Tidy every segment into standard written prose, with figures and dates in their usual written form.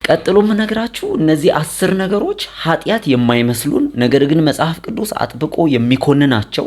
ቀጥሎ ምነግራችሁ እነዚህ 10 ነገሮች ኃጢያት የማይመስሉን ነገር ግን መጽሐፍ ቅዱስ አጥብቆ የሚኮንናቸው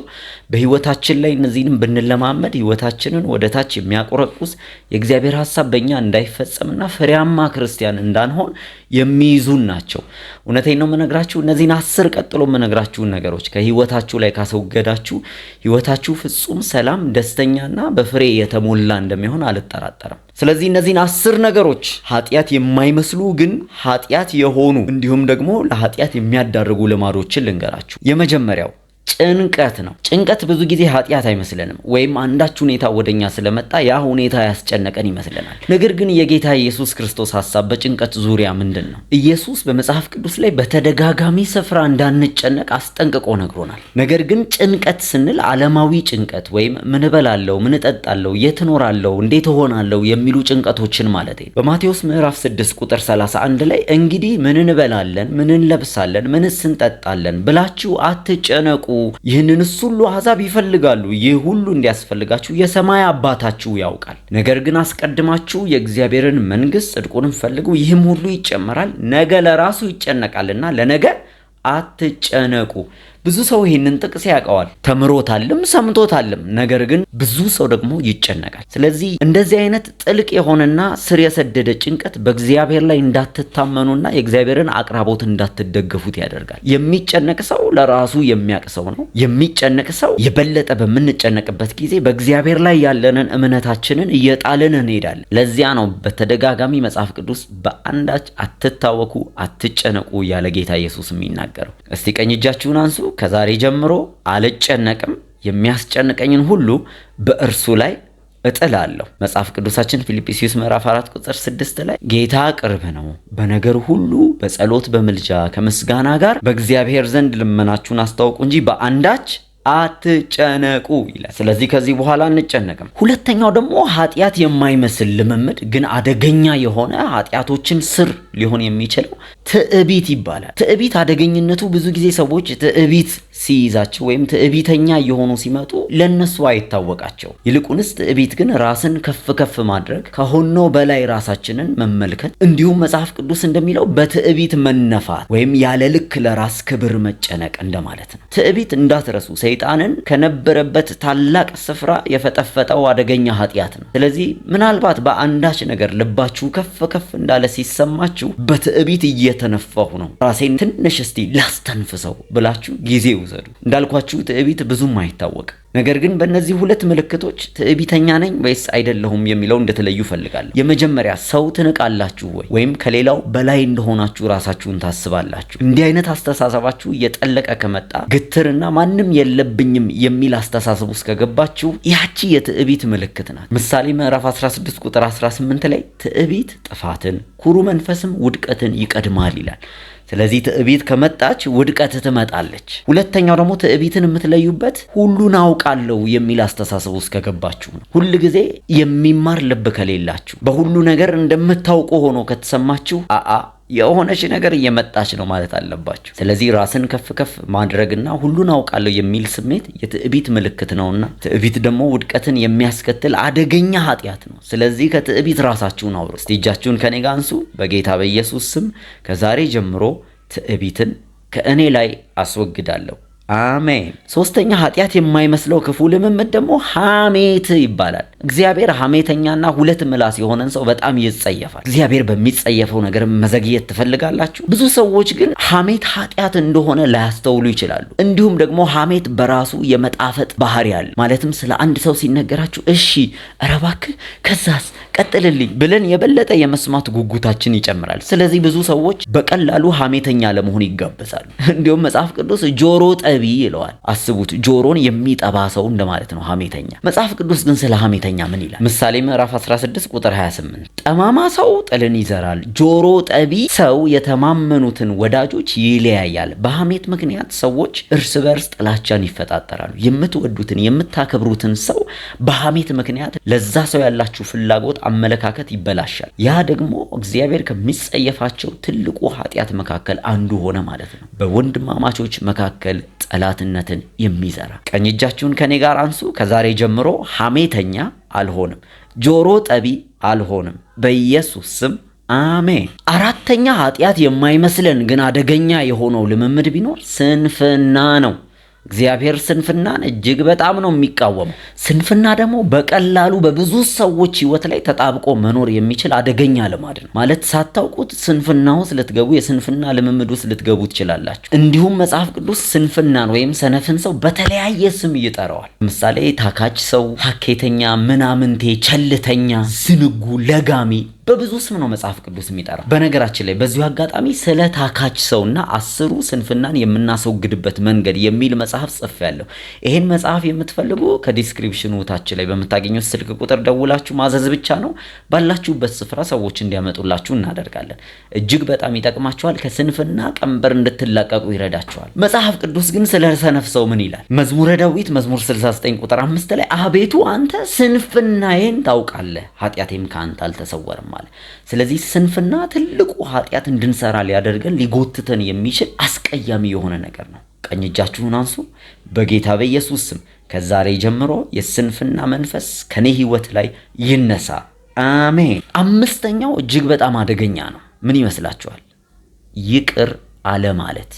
በህይወታችን ላይ እነዚህንም ብንለማመድ ህይወታችንን ወደታች የሚያቆረቁስ የእግዚአብሔር ሐሳብ በእኛ እንዳይፈጸምና ፍሬያማ ክርስቲያን እንዳንሆን የሚይዙን ናቸው። እውነቴን ነው ምነግራችሁ። እነዚህን 10 ቀጥሎ ምነግራችሁ ነገሮች ከህይወታችሁ ላይ ካስወገዳችሁ ህይወታችሁ ፍጹም ሰላም፣ ደስተኛና በፍሬ የተሞላ እንደሚሆን አልጠራጠርም። ስለዚህ እነዚህን 10 ነገሮች ኃጢያት የማይመስሉ ግን ኃጢያት የሆኑ እንዲሁም ደግሞ ለኃጢያት የሚያዳርጉ ልማዶችን ልንገራችሁ። የመጀመሪያው ጭንቀት ነው። ጭንቀት ብዙ ጊዜ ኃጢያት አይመስለንም፣ ወይም አንዳች ሁኔታ ወደኛ ስለመጣ ያ ሁኔታ ያስጨነቀን ይመስለናል። ነገር ግን የጌታ ኢየሱስ ክርስቶስ ሐሳብ በጭንቀት ዙሪያ ምንድን ነው? ኢየሱስ በመጽሐፍ ቅዱስ ላይ በተደጋጋሚ ስፍራ እንዳንጨነቅ አስጠንቅቆ ነግሮናል። ነገር ግን ጭንቀት ስንል ዓለማዊ ጭንቀት ወይም ምን እበላለሁ፣ ምን እጠጣለሁ፣ የት እኖራለሁ፣ እንዴት እሆናለሁ የሚሉ ጭንቀቶችን ማለት ነው። በማቴዎስ ምዕራፍ 6 ቁጥር 31 ላይ እንግዲህ ምን እንበላለን፣ ምን እንለብሳለን፣ ምንስ እንጠጣለን ብላችሁ አትጨነቁ፣ ይህንንስ ሁሉ አሕዛብ ይፈልጋሉ፣ ይህ ሁሉ እንዲያስፈልጋችሁ የሰማይ አባታችሁ ያውቃል። ነገር ግን አስቀድማችሁ የእግዚአብሔርን መንግሥት ጽድቁንም ፈልጉ፣ ይህም ሁሉ ይጨመራል። ነገ ለራሱ ይጨነቃልና ለነገ አትጨነቁ። ብዙ ሰው ይህንን ጥቅስ ያውቀዋል፣ ተምሮታልም ሰምቶታልም። ነገር ግን ብዙ ሰው ደግሞ ይጨነቃል። ስለዚህ እንደዚህ አይነት ጥልቅ የሆነና ስር የሰደደ ጭንቀት በእግዚአብሔር ላይ እንዳትታመኑና የእግዚአብሔርን አቅራቦት እንዳትደገፉት ያደርጋል። የሚጨነቅ ሰው ለራሱ የሚያውቅ ሰው ነው። የሚጨነቅ ሰው የበለጠ በምንጨነቅበት ጊዜ በእግዚአብሔር ላይ ያለንን እምነታችንን እየጣልን እንሄዳለን። ለዚያ ነው በተደጋጋሚ መጽሐፍ ቅዱስ በአንዳች አትታወኩ፣ አትጨነቁ ያለ ጌታ ኢየሱስ የሚናገረው። እስቲ ቀኝ እጃችሁን አንሱ። ከዛሬ ጀምሮ አልጨነቅም፣ የሚያስጨንቀኝን ሁሉ በእርሱ ላይ እጥላለሁ። መጽሐፍ ቅዱሳችን ፊልጵስዩስ ምዕራፍ 4 ቁጥር 6 ላይ ጌታ ቅርብ ነው፣ በነገር ሁሉ በጸሎት በምልጃ ከምስጋና ጋር በእግዚአብሔር ዘንድ ልመናችሁን አስታውቁ እንጂ በአንዳች አትጨነቁ ይላል። ስለዚህ ከዚህ በኋላ አንጨነቅም። ሁለተኛው ደግሞ ኃጢያት የማይመስል ልምምድ ግን አደገኛ የሆነ ኃጢያቶችን ስር ሊሆን የሚችለው ትዕቢት ይባላል። ትዕቢት አደገኝነቱ ብዙ ጊዜ ሰዎች ትዕቢት ሲይዛቸው ወይም ትዕቢተኛ የሆኑ ሲመጡ ለነሱ አይታወቃቸው። ይልቁንስ ትዕቢት ግን ራስን ከፍ ከፍ ማድረግ፣ ከሆነው በላይ ራሳችንን መመልከት፣ እንዲሁም መጽሐፍ ቅዱስ እንደሚለው በትዕቢት መነፋት ወይም ያለ ልክ ለራስ ክብር መጨነቅ እንደማለት ነው። ትዕቢት እንዳትረሱ ሰይጣንን ከነበረበት ታላቅ ስፍራ የፈጠፈጠው አደገኛ ኃጢያት ነው። ስለዚህ ምናልባት በአንዳች ነገር ልባችሁ ከፍ ከፍ እንዳለ ሲሰማችሁ በትዕቢት እየተነፋሁ ነው፣ ራሴን ትንሽ እስቲ ላስተንፍሰው ብላችሁ ጊዜ ውሰዱ። እንዳልኳችሁ ትዕቢት ብዙም አይታወቅም። ነገር ግን በእነዚህ ሁለት ምልክቶች ትዕቢተኛ ነኝ ወይስ አይደለሁም የሚለው እንድትለዩ ፈልጋለሁ። የመጀመሪያ ሰው ትንቃላችሁ ወይም ከሌላው በላይ እንደሆናችሁ ራሳችሁን ታስባላችሁ። እንዲህ አይነት አስተሳሰባችሁ እየጠለቀ ከመጣ ግትርና ማንም የለብኝም የሚል አስተሳሰብ ውስጥ ከገባችሁ ያቺ የትዕቢት ምልክት ናት። ምሳሌ ምዕራፍ 16 ቁጥር 18 ላይ ትዕቢት ጥፋትን፣ ኩሩ መንፈስም ውድቀትን ይቀድማል ይላል። ስለዚህ ትዕቢት ከመጣች ውድቀት ትመጣለች። ሁለተኛው ደግሞ ትዕቢትን የምትለዩበት ሁሉን አውቃለሁ የሚል አስተሳሰብ ውስጥ ከገባችሁ ነው። ሁል ጊዜ የሚማር ልብ ከሌላችሁ፣ በሁሉ ነገር እንደምታውቁ ሆኖ ከተሰማችሁ የሆነች ነገር እየመጣች ነው ማለት አለባችሁ። ስለዚህ ራስን ከፍ ከፍ ማድረግና ሁሉን አውቃለሁ የሚል ስሜት የትዕቢት ምልክት ነውና ትዕቢት ደግሞ ውድቀትን የሚያስከትል አደገኛ ኃጢያት ነው። ስለዚህ ከትዕቢት ራሳችሁን አውሩ። እስቲ እጃችሁን ከኔ ጋር አንሱ። በጌታ በኢየሱስ ስም ከዛሬ ጀምሮ ትዕቢትን ከእኔ ላይ አስወግዳለሁ። አሜን። ሶስተኛ ኃጢያት የማይመስለው ክፉ ልምምድ ደግሞ ሐሜት ይባላል። እግዚአብሔር ሐሜተኛና ሁለት ምላስ የሆነን ሰው በጣም ይጸየፋል። እግዚአብሔር በሚጸየፈው ነገር መዘግየት ትፈልጋላችሁ? ብዙ ሰዎች ግን ሐሜት ኃጢያት እንደሆነ ላያስተውሉ ይችላሉ። እንዲሁም ደግሞ ሐሜት በራሱ የመጣፈጥ ባህሪ አለ። ማለትም ስለ አንድ ሰው ሲነገራችሁ እሺ ኧረ እባክህ ከዛስ ቀጥልልኝ ብለን የበለጠ የመስማት ጉጉታችን ይጨምራል። ስለዚህ ብዙ ሰዎች በቀላሉ ሐሜተኛ ለመሆን ይጋበዛሉ። እንዲሁም መጽሐፍ ቅዱስ ጆሮ ጠቢ ይለዋል። አስቡት፣ ጆሮን የሚጠባ ሰው እንደማለት ነው ሐሜተኛ። መጽሐፍ ቅዱስ ግን ስለ ሐሜተኛ ምን ይላል? ምሳሌ ምዕራፍ 16 ቁጥር 28 ጠማማ ሰው ጥልን ይዘራል፣ ጆሮ ጠቢ ሰው የተማመኑትን ወዳጆች ይለያያል። በሐሜት ምክንያት ሰዎች እርስ በርስ ጥላቻን ይፈጣጠራሉ። የምትወዱትን የምታከብሩትን ሰው በሐሜት ምክንያት ለዛ ሰው ያላችሁ ፍላጎት፣ አመለካከት ይበላሻል። ያ ደግሞ እግዚአብሔር ከሚጸየፋቸው ትልቁ ኃጢያት መካከል አንዱ ሆነ ማለት ነው። በወንድማማቾች መካከል ጠላትነትን የሚዘራ። ቀኝ እጃችሁን ከኔ ጋር አንሱ። ከዛሬ ጀምሮ ሐሜተኛ አልሆንም፣ ጆሮ ጠቢ አልሆንም። በኢየሱስ ስም አሜን። አራተኛ ኃጢአት የማይመስለን ግን አደገኛ የሆነው ልምምድ ቢኖር ስንፍና ነው። እግዚአብሔር ስንፍናን እጅግ በጣም ነው የሚቃወመው። ስንፍና ደግሞ በቀላሉ በብዙ ሰዎች ሕይወት ላይ ተጣብቆ መኖር የሚችል አደገኛ ልማድ ነው። ማለት ሳታውቁት ስንፍና ውስጥ ልትገቡ፣ የስንፍና ልምምድ ውስጥ ልትገቡ ትችላላችሁ። እንዲሁም መጽሐፍ ቅዱስ ስንፍናን ወይም ሰነፍን ሰው በተለያየ ስም ይጠራዋል። ለምሳሌ ታካች ሰው፣ ሀኬተኛ፣ ምናምንቴ፣ ቸልተኛ፣ ዝንጉ፣ ለጋሚ በብዙ ስም ነው መጽሐፍ ቅዱስ የሚጠራ። በነገራችን ላይ በዚሁ አጋጣሚ ስለ ታካች ሰውና 10 ስንፍናን የምናስወግድበት መንገድ የሚል መጽሐፍ ጽፌያለሁ። ይሄን መጽሐፍ የምትፈልጉ ከዲስክሪፕሽኑ ታች ላይ በምታገኙት ስልክ ቁጥር ደውላችሁ ማዘዝ ብቻ ነው። ባላችሁበት ስፍራ ሰዎች እንዲያመጡላችሁ እናደርጋለን። እጅግ በጣም ይጠቅማችኋል። ከስንፍና ቀንበር እንድትላቀቁ ይረዳችኋል። መጽሐፍ ቅዱስ ግን ስለ ሰነፍ ሰው ምን ይላል? መዝሙረ ዳዊት መዝሙር 69 ቁጥር 5 ላይ አቤቱ አንተ ስንፍናዬን ታውቃለህ፣ ኃጢአቴም ከአንተ አልተሰወረም። ስለዚህ ስንፍና ትልቁ ኃጢአት እንድንሰራ ሊያደርገን ሊጎትተን የሚችል አስቀያሚ የሆነ ነገር ነው። ቀኝ እጃችሁን አንሱ። በጌታ በኢየሱስ ስም ከዛሬ ጀምሮ የስንፍና መንፈስ ከኔ ሕይወት ላይ ይነሳ። አሜን። አምስተኛው እጅግ በጣም አደገኛ ነው። ምን ይመስላችኋል? ይቅር አለማለት።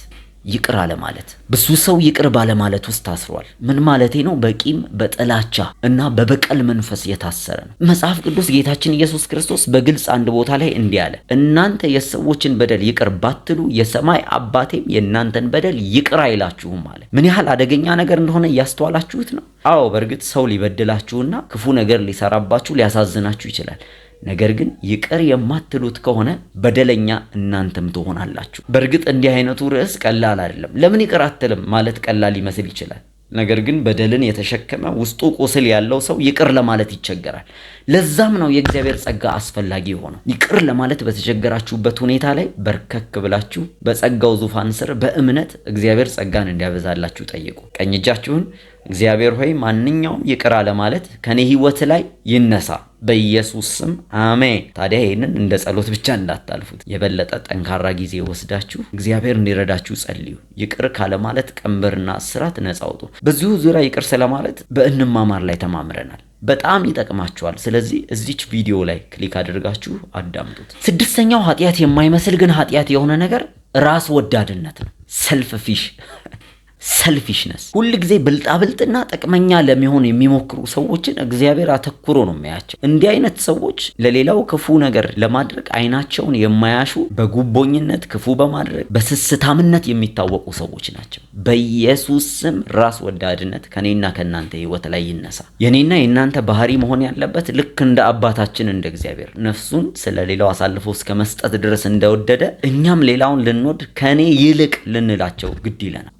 ይቅር አለማለት። ብዙ ሰው ይቅር ባለማለት ውስጥ ታስሯል። ምን ማለቴ ነው? በቂም በጥላቻ እና በበቀል መንፈስ የታሰረ ነው። መጽሐፍ ቅዱስ ጌታችን ኢየሱስ ክርስቶስ በግልጽ አንድ ቦታ ላይ እንዲህ አለ፣ እናንተ የሰዎችን በደል ይቅር ባትሉ የሰማይ አባቴም የእናንተን በደል ይቅር አይላችሁም አለ። ምን ያህል አደገኛ ነገር እንደሆነ እያስተዋላችሁት ነው? አዎ፣ በእርግጥ ሰው ሊበድላችሁና ክፉ ነገር ሊሰራባችሁ ሊያሳዝናችሁ ይችላል። ነገር ግን ይቅር የማትሉት ከሆነ በደለኛ እናንተም ትሆናላችሁ። በእርግጥ እንዲህ አይነቱ ርዕስ ቀላል አይደለም። ለምን ይቅር አትልም ማለት ቀላል ይመስል ይችላል። ነገር ግን በደልን የተሸከመ ውስጡ ቁስል ያለው ሰው ይቅር ለማለት ይቸገራል። ለዛም ነው የእግዚአብሔር ጸጋ አስፈላጊ ሆነው። ይቅር ለማለት በተቸገራችሁበት ሁኔታ ላይ በርከክ ብላችሁ በጸጋው ዙፋን ስር በእምነት እግዚአብሔር ጸጋን እንዲያበዛላችሁ ጠይቁ። ቀኝ እጃችሁን እግዚአብሔር ሆይ ማንኛውም ይቅር አለማለት ከኔ ሕይወት ላይ ይነሳ በኢየሱስ ስም አሜን። ታዲያ ይህንን እንደ ጸሎት ብቻ እንዳታልፉት። የበለጠ ጠንካራ ጊዜ ወስዳችሁ እግዚአብሔር እንዲረዳችሁ ጸልዩ። ይቅር ካለማለት ቀንበርና እስራት ነፃ አውጡ። በዚሁ ዙሪያ ይቅር ስለማለት በእንማማር ላይ ተማምረናል። በጣም ይጠቅማችኋል። ስለዚህ እዚች ቪዲዮ ላይ ክሊክ አድርጋችሁ አዳምጡት። ስድስተኛው ኃጢአት የማይመስል ግን ኃጢአት የሆነ ነገር ራስ ወዳድነት ነው። ሰልፊሽነስ። ሁል ጊዜ ብልጣብልጥና ጠቅመኛ ለሚሆን የሚሞክሩ ሰዎችን እግዚአብሔር አተኩሮ ነው የሚያቸው። እንዲህ አይነት ሰዎች ለሌላው ክፉ ነገር ለማድረግ አይናቸውን የማያሹ፣ በጉቦኝነት ክፉ በማድረግ በስስታምነት የሚታወቁ ሰዎች ናቸው። በኢየሱስ ስም ራስ ወዳድነት ከኔና ከእናንተ ሕይወት ላይ ይነሳ። የኔና የእናንተ ባህሪ መሆን ያለበት ልክ እንደ አባታችን እንደ እግዚአብሔር ነፍሱን ስለ ሌላው አሳልፎ እስከ መስጠት ድረስ እንደወደደ እኛም ሌላውን ልንወድ ከኔ ይልቅ ልንላቸው ግድ ይለናል።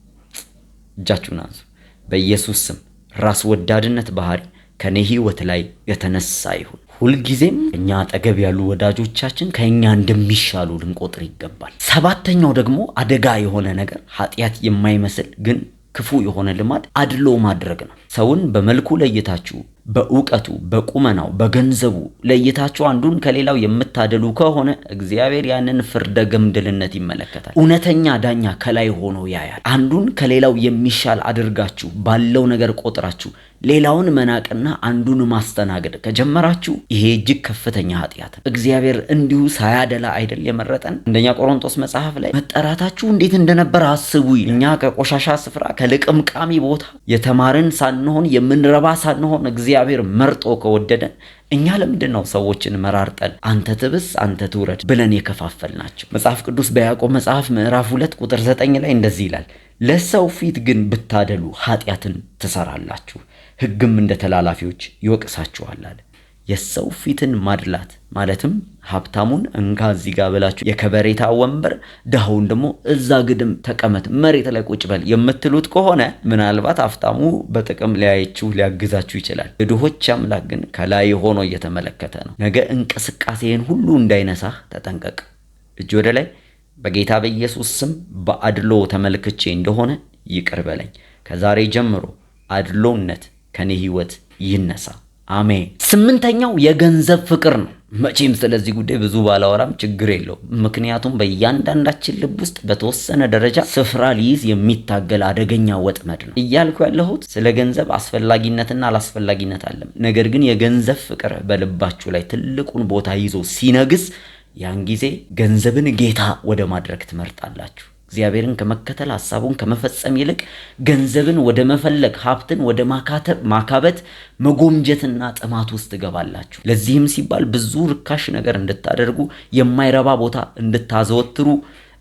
እጃችሁን አንሱ። በኢየሱስ ስም ራስ ወዳድነት ባህሪ ከኔ ሕይወት ላይ የተነሳ ይሁን። ሁልጊዜም እኛ አጠገብ ያሉ ወዳጆቻችን ከኛ እንደሚሻሉ ልንቆጥር ይገባል። ሰባተኛው ደግሞ አደጋ የሆነ ነገር ኃጢአት የማይመስል ግን ክፉ የሆነ ልማድ አድሎ ማድረግ ነው። ሰውን በመልኩ ለይታችሁ፣ በእውቀቱ፣ በቁመናው፣ በገንዘቡ ለይታችሁ አንዱን ከሌላው የምታደሉ ከሆነ እግዚአብሔር ያንን ፍርደ ገምድልነት ይመለከታል። እውነተኛ ዳኛ ከላይ ሆኖ ያያል። አንዱን ከሌላው የሚሻል አድርጋችሁ ባለው ነገር ቆጥራችሁ ሌላውን መናቅና አንዱን ማስተናገድ ከጀመራችሁ ይሄ እጅግ ከፍተኛ ኃጢአት ነው። እግዚአብሔር እንዲሁ ሳያደላ አይደል የመረጠን? አንደኛ ቆሮንቶስ መጽሐፍ ላይ መጠራታችሁ እንዴት እንደነበር አስቡ። እኛ ከቆሻሻ ስፍራ ከልቅምቃሚ ቦታ የተማርን ሳንሆን የምንረባ ሳንሆን እግዚአብሔር መርጦ ከወደደን እኛ ለምንድን ነው ሰዎችን መራርጠን አንተ ትብስ አንተ ትውረድ ብለን የከፋፈልናቸው? መጽሐፍ ቅዱስ በያዕቆብ መጽሐፍ ምዕራፍ 2 ቁጥር 9 ላይ እንደዚህ ይላል፣ ለሰው ፊት ግን ብታደሉ ኃጢአትን ትሰራላችሁ፣ ሕግም እንደ ተላላፊዎች ይወቅሳችኋል አለ። የሰው ፊትን ማድላት ማለትም ሀብታሙን እንካ እዚህ ጋር ብላችሁ የከበሬታ ወንበር፣ ድሃውን ደግሞ እዛ ግድም ተቀመጥ መሬት ላይ ቁጭ በል የምትሉት ከሆነ ምናልባት ሀብታሙ በጥቅም ሊያያችሁ ሊያግዛችሁ ይችላል። የድሆች አምላክ ግን ከላይ ሆኖ እየተመለከተ ነው። ነገ እንቅስቃሴን ሁሉ እንዳይነሳህ ተጠንቀቅ። እጅ ወደ ላይ። በጌታ በኢየሱስ ስም በአድሎ ተመልክቼ እንደሆነ ይቅር በለኝ። ከዛሬ ጀምሮ አድሎነት ከኔ ሕይወት ይነሳ። አሜን። ስምንተኛው የገንዘብ ፍቅር ነው። መቼም ስለዚህ ጉዳይ ብዙ ባላወራም ችግር የለውም። ምክንያቱም በእያንዳንዳችን ልብ ውስጥ በተወሰነ ደረጃ ስፍራ ሊይዝ የሚታገል አደገኛ ወጥመድ ነው። እያልኩ ያለሁት ስለ ገንዘብ አስፈላጊነትና አላስፈላጊነት አለም። ነገር ግን የገንዘብ ፍቅር በልባችሁ ላይ ትልቁን ቦታ ይዞ ሲነግስ ያን ጊዜ ገንዘብን ጌታ ወደ ማድረግ ትመርጣላችሁ። እግዚአብሔርን ከመከተል ሐሳቡን ከመፈጸም ይልቅ ገንዘብን ወደ መፈለግ፣ ሀብትን ወደ ማካበት፣ መጎምጀትና ጥማት ውስጥ ትገባላችሁ። ለዚህም ሲባል ብዙ ርካሽ ነገር እንድታደርጉ፣ የማይረባ ቦታ እንድታዘወትሩ፣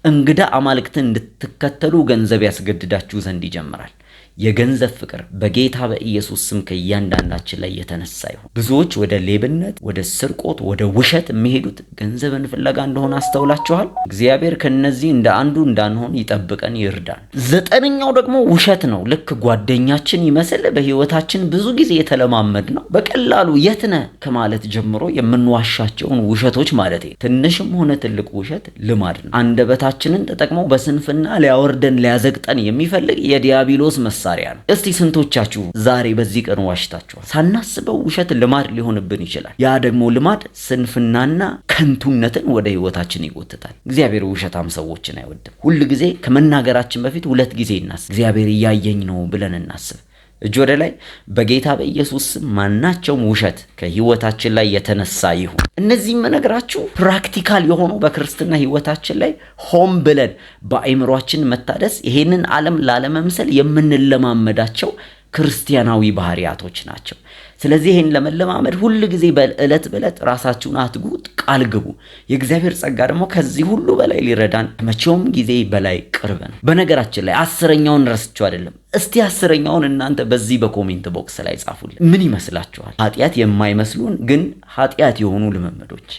እንግዳ አማልክትን እንድትከተሉ ገንዘብ ያስገድዳችሁ ዘንድ ይጀምራል። የገንዘብ ፍቅር በጌታ በኢየሱስ ስም ከእያንዳንዳችን ላይ የተነሳ ይሁን። ብዙዎች ወደ ሌብነት፣ ወደ ስርቆት፣ ወደ ውሸት የሚሄዱት ገንዘብን ፍለጋ እንደሆነ አስተውላችኋል። እግዚአብሔር ከነዚህ እንደ አንዱ እንዳንሆን ይጠብቀን ይርዳን። 9ኛው ደግሞ ውሸት ነው። ልክ ጓደኛችን ይመስል በህይወታችን ብዙ ጊዜ የተለማመድ ነው። በቀላሉ የት ነህ ከማለት ጀምሮ የምንዋሻቸውን ውሸቶች ማለት ትንሽም ሆነ ትልቅ ውሸት ልማድ ነው። አንደበታችንን ተጠቅመው በስንፍና ሊያወርደን ሊያዘግጠን የሚፈልግ የዲያብሎስ መሳሪያ ነው። እስቲ ስንቶቻችሁ ዛሬ በዚህ ቀን ዋሽታችኋል? ሳናስበው ውሸት ልማድ ሊሆንብን ይችላል። ያ ደግሞ ልማድ ስንፍናና ከንቱነትን ወደ ህይወታችን ይጎትታል። እግዚአብሔር ውሸታም ሰዎችን አይወድም። ሁል ጊዜ ከመናገራችን በፊት 2 ጊዜ እናስብ። እግዚአብሔር እያየኝ ነው ብለን እናስብ። እጅ ወደ ላይ። በጌታ በኢየሱስ ማናቸውም ውሸት ከህይወታችን ላይ የተነሳ ይሁን። እነዚህ መነግራችሁ ፕራክቲካል የሆኑ በክርስትና ህይወታችን ላይ ሆም ብለን በአእምሯችን መታደስ ይሄንን ዓለም ላለመምሰል የምንለማመዳቸው ክርስቲያናዊ ባህሪያቶች ናቸው። ስለዚህ ይሄን ለመለማመድ ሁሉ ጊዜ በእለት በእለት ራሳችሁን አትጉ፣ ቃል ግቡ። የእግዚአብሔር ጸጋ ደግሞ ከዚህ ሁሉ በላይ ሊረዳን መቼውም ጊዜ በላይ ቅርብ ነው። በነገራችን ላይ 10ኛውን ረስቼው አይደለም። እስቲ 10ኛውን እናንተ በዚህ በኮሜንት ቦክስ ላይ ጻፉልኝ። ምን ይመስላችኋል? ኃጢአት የማይመስሉን ግን ኃጢአት የሆኑ ልምምዶች